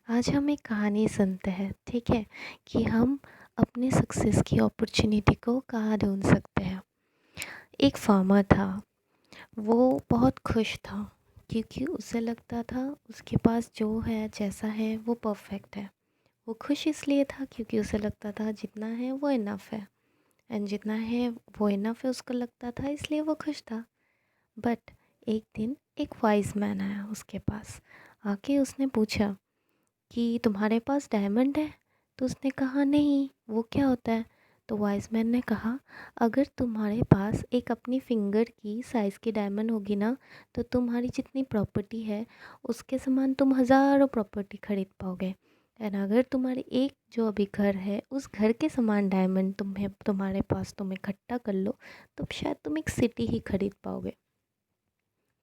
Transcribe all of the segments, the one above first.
आज हम एक कहानी सुनते हैं, ठीक है, कि हम अपने सक्सेस की अपॉर्चुनिटी को कहाँ ढूँढ सकते हैं। एक फार्मर था, वो बहुत खुश था क्योंकि उसे लगता था उसके पास जो है, जैसा है वो परफेक्ट है। वो खुश इसलिए था क्योंकि उसे लगता था जितना है वो इनफ है, एंड जितना है वो इनफ है उसको लगता था, इसलिए वो खुश था। बट एक दिन एक वाइज मैन आया उसके पास। आके उसने पूछा कि तुम्हारे पास डायमंड है? तो उसने कहा नहीं, वो क्या होता है? तो वाइज मैन ने कहा, अगर तुम्हारे पास एक अपनी फिंगर की साइज़ की डायमंड होगी ना, तो तुम्हारी जितनी प्रॉपर्टी है उसके समान तुम हज़ारों प्रॉपर्टी खरीद पाओगे। एंड अगर तुम्हारी एक जो अभी घर है उस घर के समान डायमंड तुम्हारे पास तुम इकट्ठा कर लो, तो शायद तुम एक सिटी ही खरीद पाओगे।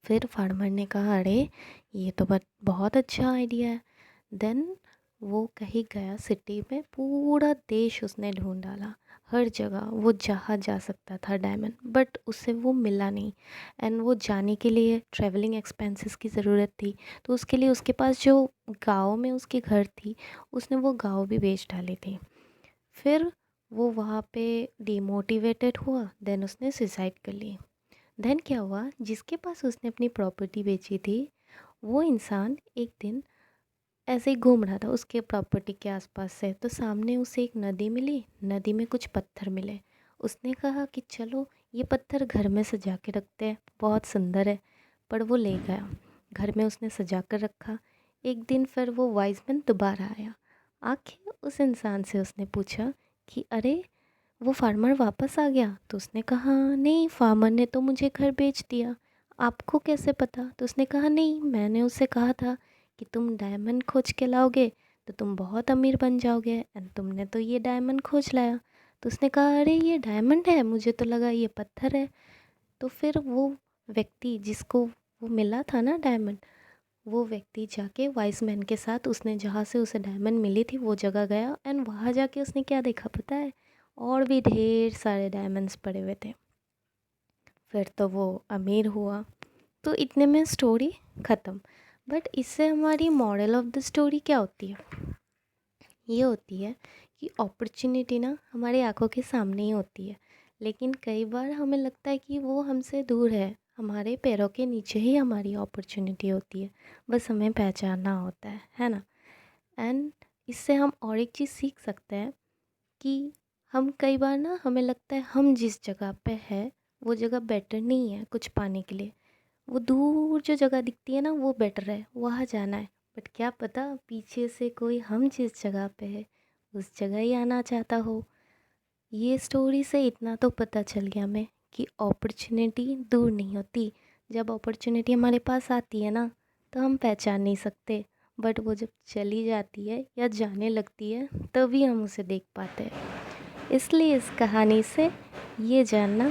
फिर फार्मर ने कहा, अरे ये तो बहुत अच्छा आइडिया है। देन वो कहीं गया सिटी में, पूरा देश उसने ढूंढ डाला, हर जगह वो जहाँ जा सकता था डायमंड, बट उसे वो मिला नहीं। एंड वो जाने के लिए ट्रैवलिंग एक्सपेंसेस की ज़रूरत थी, तो उसके लिए उसके पास जो गाँव में उसकी घर थी, उसने वो गाँव भी बेच डाली थी। फिर वो वहाँ पे डिमोटिवेटेड हुआ, देन उसने सुसाइड कर ली। देन क्या हुआ, जिसके पास उसने अपनी प्रॉपर्टी बेची थी, वो इंसान एक दिन ऐसे ही घूम रहा था उसके प्रॉपर्टी के आसपास से, तो सामने उसे एक नदी मिली। नदी में कुछ पत्थर मिले। उसने कहा कि चलो ये पत्थर घर में सजा के रखते हैं, बहुत सुंदर है। पर वो ले गया, घर में उसने सजा कर रखा। एक दिन फिर वो वाइज मैन दोबारा आया। आके उस इंसान से उसने पूछा कि अरे, वो फार्मर वापस आ गया? तो उसने कहा, नहीं, फार्मर ने तो मुझे घर बेच दिया। आपको कैसे पता? तो उसने कहा, नहीं, मैंने उससे कहा था कि तुम डायमंड खोज के लाओगे तो तुम बहुत अमीर बन जाओगे, एंड तुमने तो ये डायमंड खोज लाया। तो उसने कहा, अरे ये डायमंड है, मुझे तो लगा ये पत्थर है। तो फिर वो व्यक्ति जिसको वो मिला था ना डायमंड, वो व्यक्ति जाके वाइस मैन के साथ, उसने जहाँ से उसे डायमंड मिली थी वो जगह गया, एंड वहाँ जाके उसने क्या देखा पता है? और भी ढेर सारे डायमंड्स पड़े हुए थे। फिर तो वो अमीर हुआ। तो इतने में स्टोरी ख़त्म। बट इससे हमारी मॉरल ऑफ द स्टोरी क्या होती है? ये होती है कि अपॉर्चुनिटी ना हमारी आंखों के सामने ही होती है, लेकिन कई बार हमें लगता है कि वो हमसे दूर है, हमारे पैरों के नीचे ही हमारी अपॉर्चुनिटी होती है, बस हमें पहचानना होता है ना। एंड इससे हम और एक चीज़ सीख सकते हैं कि हम कई बार ना, हमें लगता है हम जिस जगह पे है वो जगह बेटर नहीं है कुछ पाने के लिए, वो दूर जो जगह दिखती है ना वो बेटर है, वहाँ जाना है। बट क्या पता पीछे से कोई हम जिस जगह पे है उस जगह ही आना चाहता हो। ये स्टोरी से इतना तो पता चल गया हमें कि अपॉर्चुनिटी दूर नहीं होती। जब अपॉर्चुनिटी हमारे पास आती है ना, तो हम पहचान नहीं सकते, बट वो जब चली जाती है या जाने लगती है तभी हम उसे देख पाते हैं। इसलिए इस कहानी से ये जानना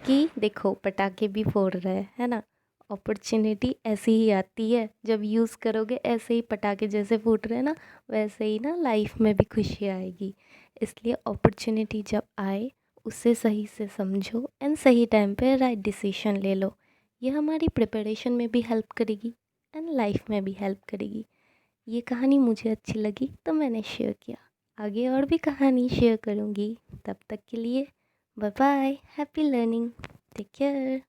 कि देखो, पटाखे भी फोड़ रहे हैं, है ना। अपॉर्चुनिटी ऐसी ही आती है, जब यूज़ करोगे ऐसे ही पटाखे जैसे फूट रहे हैं ना, वैसे ही ना लाइफ में भी खुशी आएगी। इसलिए अपॉर्चुनिटी जब आए उसे सही से समझो, एंड सही टाइम पे राइट डिसीजन ले लो। ये हमारी प्रिपरेशन में भी हेल्प करेगी एंड लाइफ में भी हेल्प करेगी। ये कहानी मुझे अच्छी लगी तो मैंने शेयर किया। आगे और भी कहानी शेयर करूँगी। तब तक के लिए bye bye, happy learning, take care.